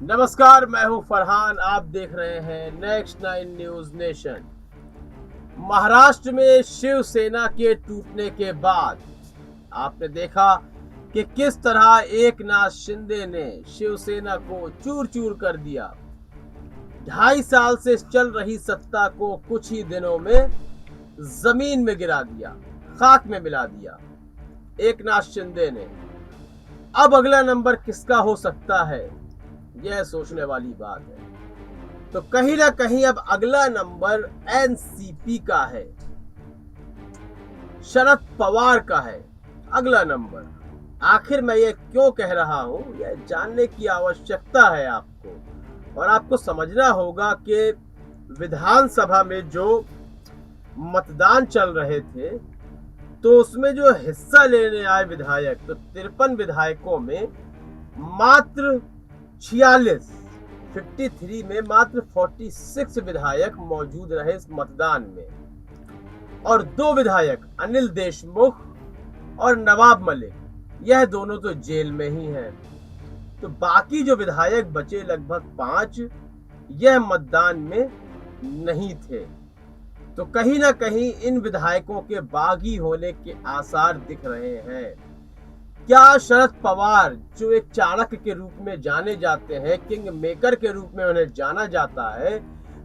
नमस्कार, मैं हूं फरहान। आप देख रहे हैं नेक्स्ट 9 न्यूज नेशन। महाराष्ट्र में शिवसेना के टूटने के बाद आपने देखा कि किस तरह एकनाथ शिंदे ने शिवसेना को चूर चूर कर दिया। 2.5 साल से चल रही सत्ता को कुछ ही दिनों में जमीन में गिरा दिया, खाक में मिला दिया एकनाथ शिंदे ने। अब अगला नंबर किसका हो सकता है, यह सोचने वाली बात है। तो कहीं ना कहीं अब अगला नंबर एनसीपी का है, शरद पवार का है अगला नंबर। आखिर मैं ये क्यों कह रहा हूं, यह जानने की आवश्यकता है आपको। और आपको समझना होगा कि विधानसभा में जो मतदान चल रहे थे तो उसमें जो हिस्सा लेने आए विधायक, तो 53 विधायकों में मात्र 53 में मात्र 46 विधायक मौजूद रहे इस मतदान में। और 2 विधायक अनिल देशमुख और नवाब मलिक, यह दोनों तो जेल में ही हैं। तो बाकी जो विधायक बचे लगभग 5, यह मतदान में नहीं थे। तो कहीं ना कहीं इन विधायकों के बागी होने के आसार दिख रहे हैं। क्या शरद पवार, जो एक चाणक्य के रूप में जाने जाते हैं, किंग मेकर के रूप में उन्हें जाना जाता है,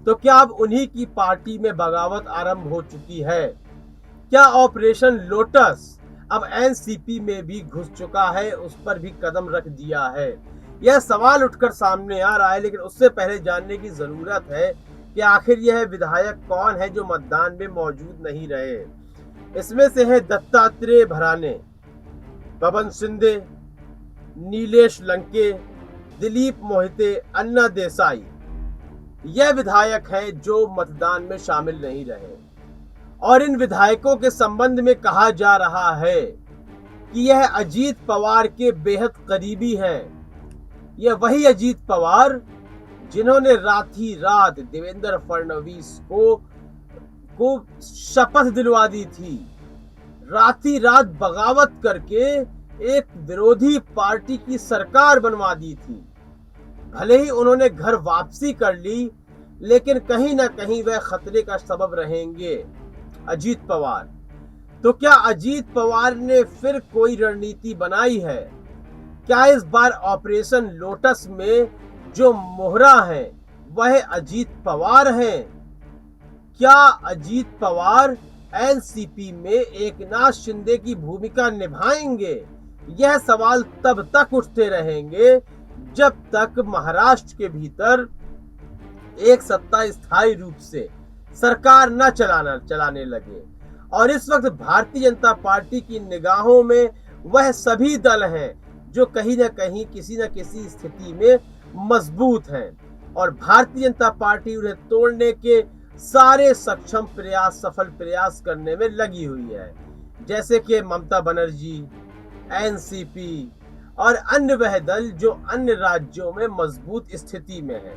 तो क्या अब उन्हीं की पार्टी में बगावत आरंभ हो चुकी है? क्या ऑपरेशन लोटस अब एनसीपी में भी घुस चुका है, उस पर भी कदम रख दिया है? यह सवाल उठकर सामने आ रहा है। लेकिन उससे पहले जानने की जरूरत है कि आखिर यह विधायक कौन है जो मतदान में मौजूद नहीं रहे। इसमें से है दत्तात्रेय भराने, पवन शिंदे, नीलेश लंके, दिलीप मोहिते, अन्ना देसाई। यह विधायक हैं जो मतदान में शामिल नहीं रहे। और इन विधायकों के संबंध में कहा जा रहा है कि यह अजीत पवार के बेहद करीबी हैं। यह वही अजीत पवार जिन्होंने राती रात देवेंद्र फडणवीस को शपथ दिलवा दी थी, राती रात बगावत करके एक विरोधी पार्टी की सरकार बनवा दी थी। भले ही उन्होंने घर वापसी कर ली, लेकिन कहीं ना कहीं वह खतरे का सबब रहेंगे अजीत पवार। तो क्या अजीत पवार ने फिर कोई रणनीति बनाई है? क्या इस बार ऑपरेशन लोटस में जो मोहरा है वह अजीत पवार हैं? क्या अजीत पवार एनसीपी में एकनाथ शिंदे की भूमिका निभाएंगे? यह सवाल तब तक उठते रहेंगे जब तक महाराष्ट्र के भीतर एक सत्ता स्थायी रूप से सरकार न चलाने लगे। और इस वक्त भारतीय जनता पार्टी की निगाहों में वह सभी दल हैं जो कहीं ना कहीं किसी न किसी स्थिति में मजबूत हैं। और भारतीय जनता पार्टी उन्हें तोड़ने के सारे सफल प्रयास करने में लगी हुई है। जैसे कि ममता बनर्जी, एनसीपी और अन्य वह दल जो अन्य राज्यों में मजबूत स्थिति में है।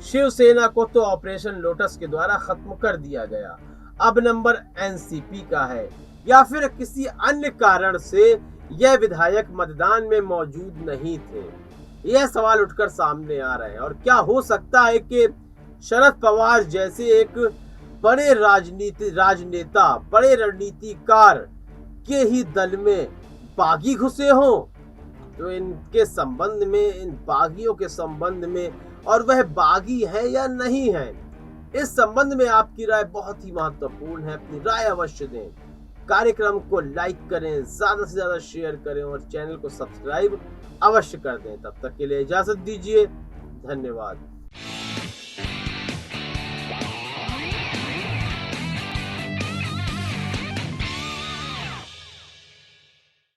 शिवसेना को तो ऑपरेशन लोटस के द्वारा खत्म कर दिया गया। अब नंबर एनसीपी का है, या फिर किसी अन्य कारण से यह विधायक मतदान में मौजूद नहीं थे? यह सवाल उठकर सामने आ रहे हैं। और क्या हो सकता है कि शरद पवार जैसे एक बड़े राजनेता, बड़े रणनीतिकार के ही दल में बागी घुसे हों? तो इनके संबंध में, इन बागियों के संबंध में, और वह बागी है या नहीं है, इस संबंध में आपकी राय बहुत ही महत्वपूर्ण है। अपनी राय अवश्य दें, कार्यक्रम को लाइक करें, ज्यादा से ज्यादा शेयर करें और चैनल को सब्सक्राइब अवश्य कर दें। तब तक के लिए इजाजत दीजिए, धन्यवाद।